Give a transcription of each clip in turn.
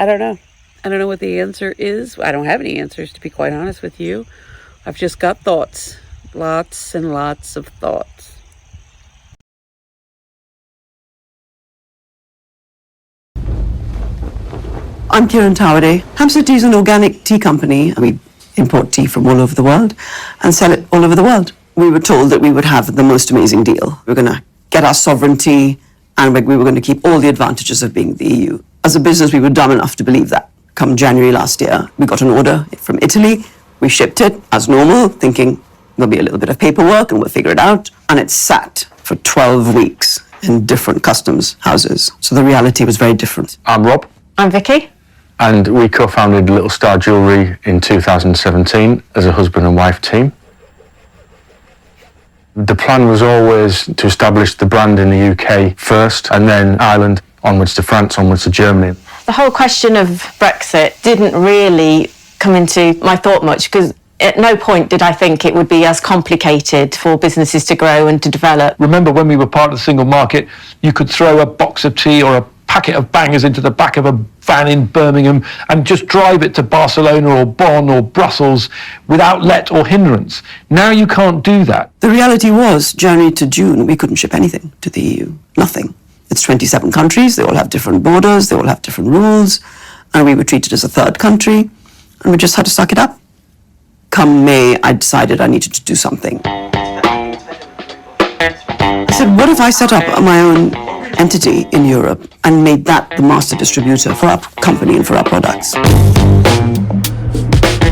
I don't know. I don't know what the answer is. I don't have any answers, to be quite honest with you. I've just got thoughts. Lots and lots of thoughts. I'm Kieran Towerday. Hampstead Tea is an organic tea company. We import tea from all over the world and sell it all over the world. We were told that we would have the most amazing deal. We were going to get our sovereignty and we were going to keep all the advantages of being the EU. As a business, we were dumb enough to believe that. Come January last year, we got an order from Italy. We shipped it as normal, thinking there'll be a little bit of paperwork and we'll figure it out. And it sat for 12 weeks in different customs houses. So the reality was very different. I'm Rob. I'm Vicky. And we co-founded Little Star Jewellery in 2017 as a husband and wife team. The plan was always to establish the brand in the UK first, and then Ireland, onwards to France, onwards to Germany. The whole question of Brexit didn't really come into my thought much, because at no point did I think it would be as complicated for businesses to grow and to develop. Remember when we were part of the single market, you could throw a box of tea or a packet of bangers into the back of a van in Birmingham and just drive it to Barcelona or Bonn or Brussels without let or hindrance. Now you can't do that. The reality was, January to June, we couldn't ship anything to the EU. Nothing. It's 27 countries, they all have different borders, they all have different rules, and we were treated as a third country, and we just had to suck it up. Come May, I decided I needed to do something. I said, what if I set up my own entity in Europe and made that the master distributor for our company and for our products?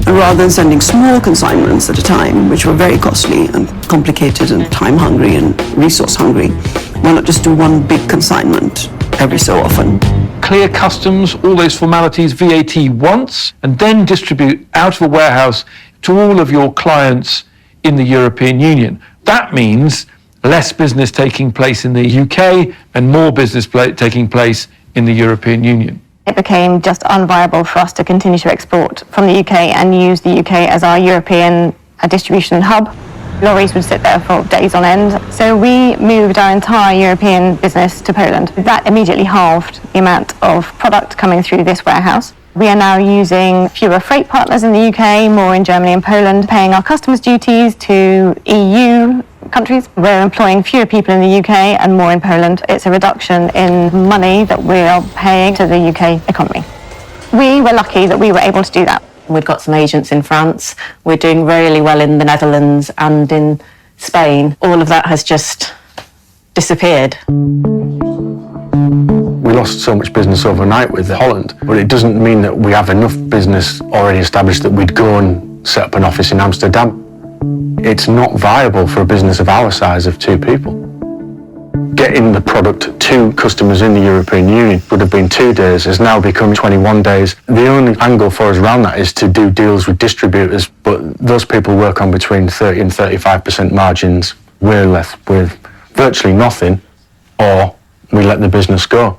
And rather than sending small consignments at a time, which were very costly and complicated and time hungry and resource hungry, why not just do one big consignment every so often? Clear customs, all those formalities, VAT once, and then distribute out of a warehouse to all of your clients in the European Union. That means less business taking place in the UK and more business taking place in the European Union. It became just unviable for us to continue to export from the UK and use the UK as our European distribution hub. Lorries would sit there for days on end. So we moved our entire European business to Poland. That immediately halved the amount of product coming through this warehouse. We are now using fewer freight partners in the UK, more in Germany and Poland, paying our customs duties to EU countries. We're employing fewer people in the UK and more in Poland. It's a reduction in money that we are paying to the UK economy. We were lucky that we were able to do that. We've got some agents in France. We're doing really well in the Netherlands and in Spain. All of that has just disappeared. We lost so much business overnight with Holland, but it doesn't mean that we have enough business already established that we'd go and set up an office in Amsterdam. It's not viable for a business of our size of 2 people. Getting the product to customers in the European Union would have been 2 days, has now become 21 days. The only angle for us around that is to do deals with distributors, but those people work on between 30 and 35% margins. We're left with virtually nothing, or we let the business go.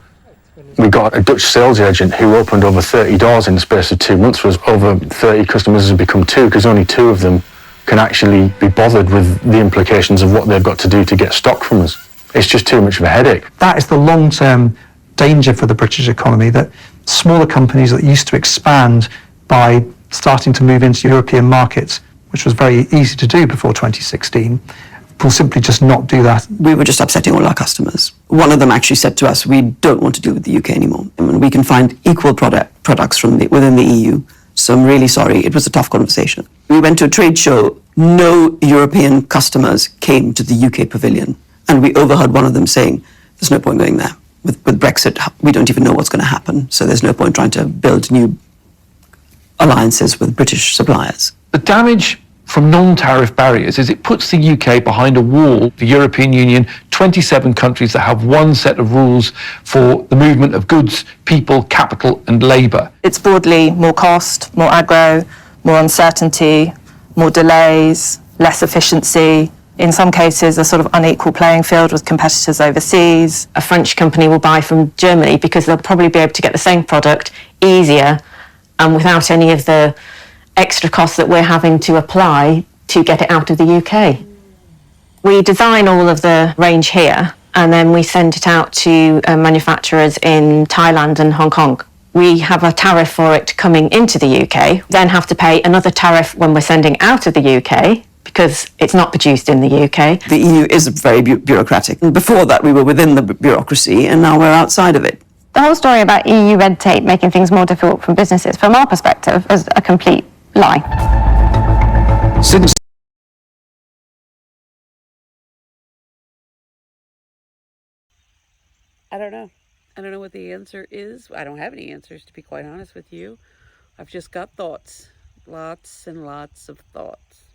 We got a Dutch sales agent who opened over 30 doors in the space of 2 months for us. Over 30 customers has become 2, because only 2 of them can actually be bothered with the implications of what they've got to do to get stock from us. It's just too much of a headache. That is the long-term danger for the British economy, that smaller companies that used to expand by starting to move into European markets, which was very easy to do before 2016, will simply just not do that. We were just upsetting all our customers. One of them actually said to us, we don't want to deal with the UK anymore. I mean, we can find equal products from within the EU. So I'm really sorry, it was a tough conversation. We went to a trade show, no European customers came to the UK pavilion. And we overheard one of them saying, there's no point going there. With Brexit, we don't even know what's going to happen. So there's no point trying to build new alliances with British suppliers. The damage from non-tariff barriers is it puts the UK behind a wall, the European Union, 27 countries that have one set of rules for the movement of goods, people, capital and labour. It's broadly more cost, more aggro, more uncertainty, more delays, less efficiency. In some cases, a sort of unequal playing field with competitors overseas. A French company will buy from Germany because they'll probably be able to get the same product easier and without any of the extra costs that we're having to apply to get it out of the UK. We design all of the range here and then we send it out to manufacturers in Thailand and Hong Kong. we have a tariff for it coming into the UK, then have to pay another tariff when we're sending out of the UK because it's not produced in the UK. The EU is very bureaucratic. And before that, we were within the bureaucracy, and now we're outside of it. The whole story about EU red tape making things more difficult for businesses, from our perspective, is a complete lie. Since I don't know. I don't know what the answer is. I don't have any answers, to be quite honest with you. I've just got thoughts. Lots and lots of thoughts.